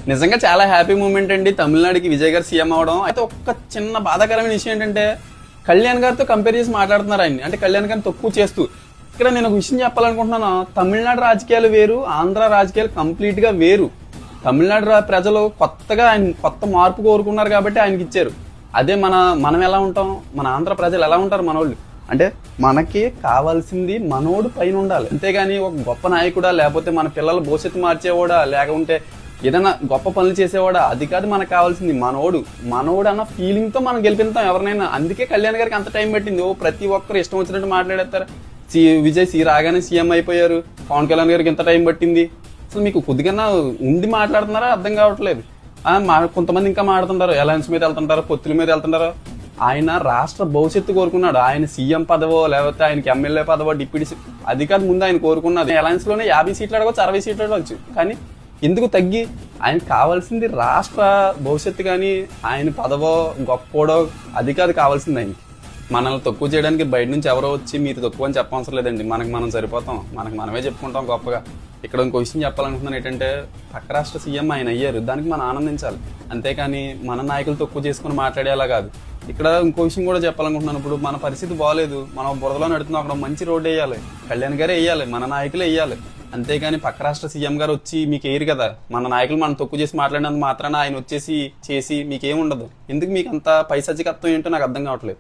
నిజంగా చాలా happy moment అండి తమిళనాడుకి విజయ్ గారు సీఎం అవడం. అయితే ఒక్క చిన్న బాధాకరమైన విషయం ఏంటంటే కళ్యాణ్ గారితో కంపేర్ చేసి మాట్లాడుతున్నారు ఆయన్ని, అంటే కళ్యాణ్ గారిని తక్కువ చేస్తూ. ఇక్కడ నేను ఒక విషయం చెప్పాలనుకుంటున్నాను, తమిళనాడు రాజకీయాలు వేరు, ఆంధ్ర రాజకీయాలు కంప్లీట్ గా వేరు. తమిళనాడు ప్రజలు కొత్తగా ఆయన కొత్త మార్పు కోరుకున్నారు కాబట్టి ఆయనకి ఇచ్చారు. అదే మనం ఎలా ఉంటాం, మన ఆంధ్ర ప్రజలు ఎలా ఉంటారు మనోళ్ళు అంటే మనకి కావాల్సింది మనోడు పైన ఉండాలి, అంతేగాని ఒక గొప్ప నాయకుడా లేకపోతే మన పిల్లల భవిష్యత్తు మార్చేవాడా లేకుంటే ఏదైనా గొప్ప పనులు చేసేవాడా, అది కాదు మనకు కావాల్సింది మనోడు అన్న ఫీలింగ్ తో మనం గెలిపిస్తాం ఎవరినైనా. అందుకే కళ్యాణ్ గారికి అంత టైం పట్టింది. ప్రతి ఒక్కరు ఇష్టం వచ్చినట్టు మాట్లాడేస్తారు. విజయ్ రాగానే సీఎం అయిపోయారు, పవన్ కళ్యాణ్ గారికి ఎంత టైం పట్టింది, అసలు మీకు కొద్దిగా ఉండి మాట్లాడుతున్నారా అర్థం కావట్లేదు. కొంతమంది ఇంకా మాట్లాడుతుంటారు, అలయన్స్ మీద వెళ్తుంటారు, పొత్తుల మీద వెళ్తుంటారు. ఆయన రాష్ట్ర భవిష్యత్తు కోరుకున్నాడు. ఆయన సీఎం పదవో లేకపోతే ఆయనకి ఎమ్మెల్యే పదవో డిప్యూటీ, అది కాదు ముందు ఆయన కోరుకున్నది. అలయన్స్ లోనే 50 సీట్లు అడగవచ్చు, 60 సీట్లు అడగవచ్చు. కానీ ఎందుకు తగ్గి ఆయనకు కావాల్సింది రాష్ట్ర భవిష్యత్తు, కానీ ఆయన పదవో గొప్పోడో అది కాదు కావాల్సింది. ఆయనకి మనల్ని తక్కువ చేయడానికి బయట నుంచి ఎవరో వచ్చి మీరు తక్కువ అని చెప్పవసరం లేదండి. మనం సరిపోతాం, మనమే చెప్పుకుంటాం గొప్పగా. ఇక్కడ ఇంకో విషయం చెప్పాలనుకుంటున్నాను ఏంటంటే పక్క రాష్ట్ర సీఎం ఆయన అయ్యారు, దానికి మనం ఆనందించాలి, అంతేకాని మన నాయకులు తక్కువ చేసుకుని మాట్లాడేలా కాదు. ఇక్కడ ఇంకో విషయం కూడా చెప్పాలనుకుంటున్నాను, ఇప్పుడు మన పరిస్థితి బాగలేదు, మనం బురదలో నడుతున్నాం, అక్కడ మంచి రోడ్డు వేయాలి, కళ్యాణ్ గారే వేయాలి, మన నాయకులే వేయాలి, అంతేగాని పక్క రాష్ట్ర సీఎం గారు వచ్చి మీకు వేయరు కదా. మన నాయకులు మనం తక్కువ చేసి మాట్లాడినందుకు మాత్రాన ఆయన వచ్చేసి చేసి మీకేముండదు. ఎందుకు మీకు అంత పైసజ్జికత్వం ఏంటో నాకు అర్థం కావట్లేదు.